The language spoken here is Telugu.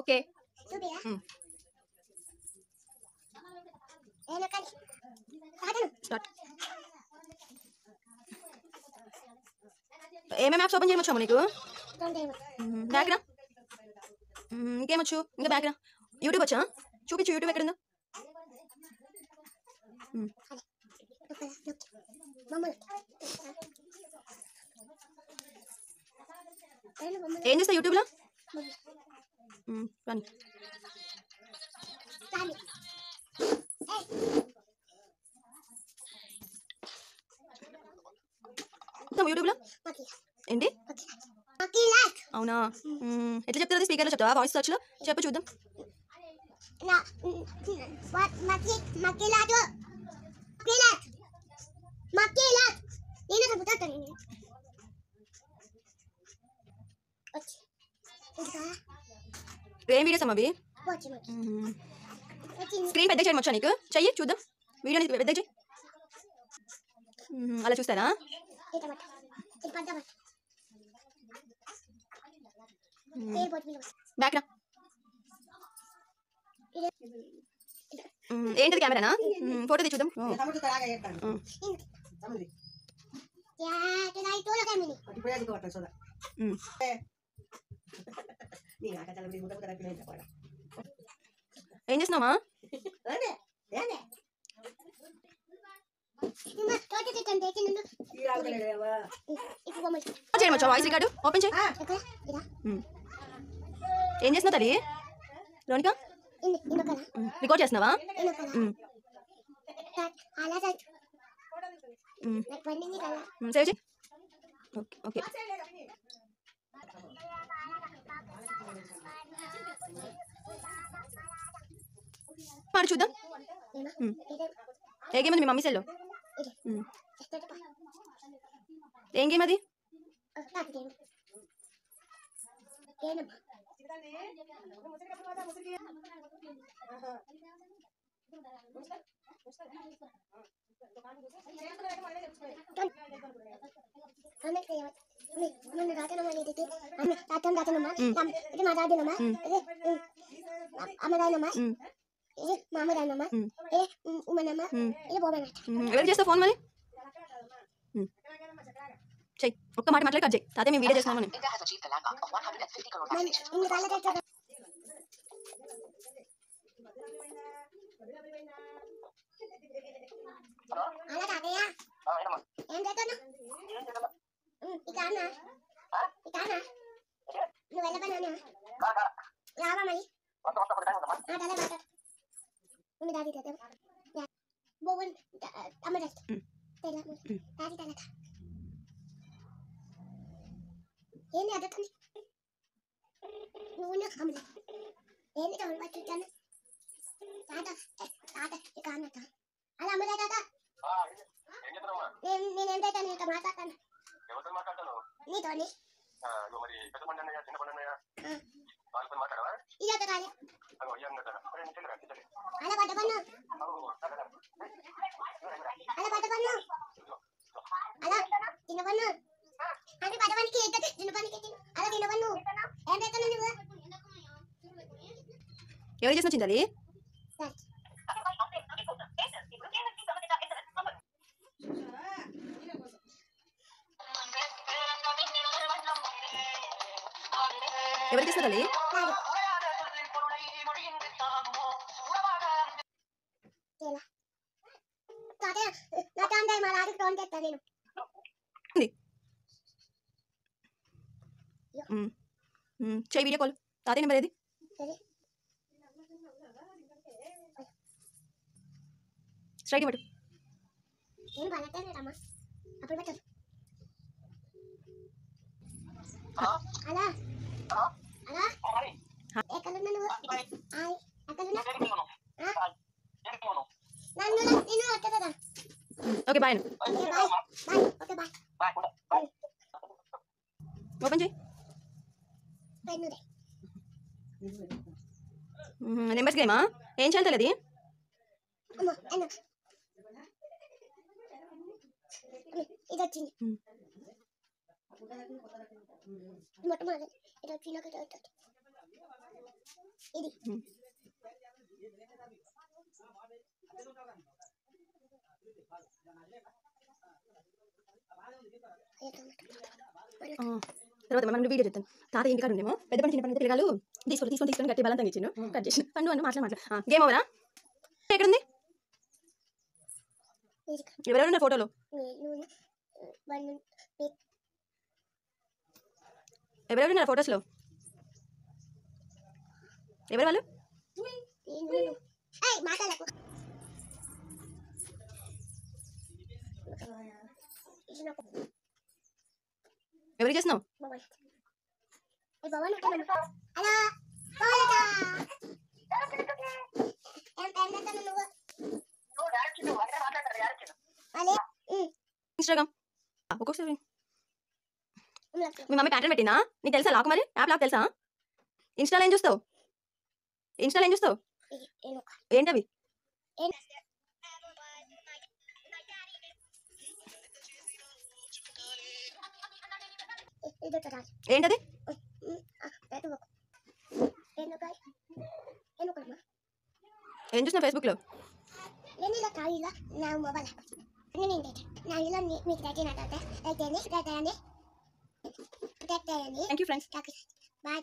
Okay start. ఏమేమి యాప్స్ ఓపెన్ చేయమొచ్చాము నీకు? బ్యాక్ రా. ఇంకేమొచ్చు? ఇంకా బ్యాక్ రా. యూట్యూబ్ వచ్చా? చూపించు యూట్యూబ్ ఎక్కడుందో. ఏం చేస్తావు యూట్యూబ్లో? రాని యూట్యూబ్లో ఏంటి? అవునా? ఎట్లా చెప్తారు అది? స్పీకర్లో చెప్తావా? వాయిస్ సర్చ్లో చెప్పు చూద్దాం. ఏం వీడియోస్ అమ్మా అవి? స్క్రీన్ పెద్ద చేయడం వచ్చా నీకు? చెయ్యి చూద్దాం. వీడియోని పెద్ద చెయ్యి. అలా చూస్తారా? బ్యాక్ రా. ఏంటది కెమెరానా? ఫోటో తీసి చూద్దాం. ఏం చేస్తున్నావా? చేయమచ్చా వాయిస్ రికార్డు ఓపెన్ చేయి. ఏం చేస్తున్నావు తల్లి? రోనికా రికార్డ్ చేస్తున్నావా? సేవ్ చేయి. Okay okay. పాడు చూద్దాం. ఏ గేమ్ ఉంది మీ మమ్మీ సెల్లో? ఏం గేమ్ అది? ఎవరు చేస్తావు ఫోన్ మరి? చెయ్యి. ఒక్క మాట మాట్లాడి కట్ చేయి. తాతే మేము వీడియో చేస్తున్నామని. ఏంటి అదొకని నువ్వు కమల ఏంటి కమల వచ్చాను తాత తాత ఇక అన్నట అలా అమ్మదా తాత నేనేం చేస్తాను నీతో మాట్లాడతాను నీతోని ఇదొక కాదు అలా పట్టపన్ను అలా పట్టపన్ను అలా తినపన్ను అంటే పట్టపనికి తినపనికి అలా తినపన్ను ఏం చేస్తాను నువ్వు? ఎవరు చేసిన చింతది? ఎవరు చేసిన తల్లి? చెయ్యి వీడియో కాల్. తాతయ్య నెంబర్ ఏది? స్ట్రైక్ పట్టు. Okay bye. ఓపెన్ చేయి. నెంబర్స్ గేమా ఏం చేయాలి అది అమ్మ అన్న ఇది వచ్చింది మొట్టమొదటి ఇది వచ్చినాక ఇది తర్వాత మనం వీడియో చెప్తాను తాత ఇంటికాడ ఉండేమో పెద్ద పని చిన్న పని పిల్లలు తీసుకొని గట్టి బలంగా ఇచ్చిండు కట్ చేసిన పండు అని మాట్లా గేమ్ ఓవరా ఎక్కడుంది ఎవరెవరు ఫోటోలో ఎవరెవరు ఫొటోస్లో ఎవరు వాళ్ళు ఎవరికి చేస్తున్నావు ఇన్స్టాగ్రామ్ ఒక్కొక్కసారి మీ మమ్మీ ప్యాటర్న్ పెట్టినా నీకు తెలుసా లాక్ మరి యాప్ లాక్ తెలుసా ఇన్స్టాలో ఏం చూస్తావు ఏంటవి ఏంటది ఏం చూసినా ఫేస్బుక్లో థ్యాంక్ యూ ఫ్రెండ్స్ బాయ్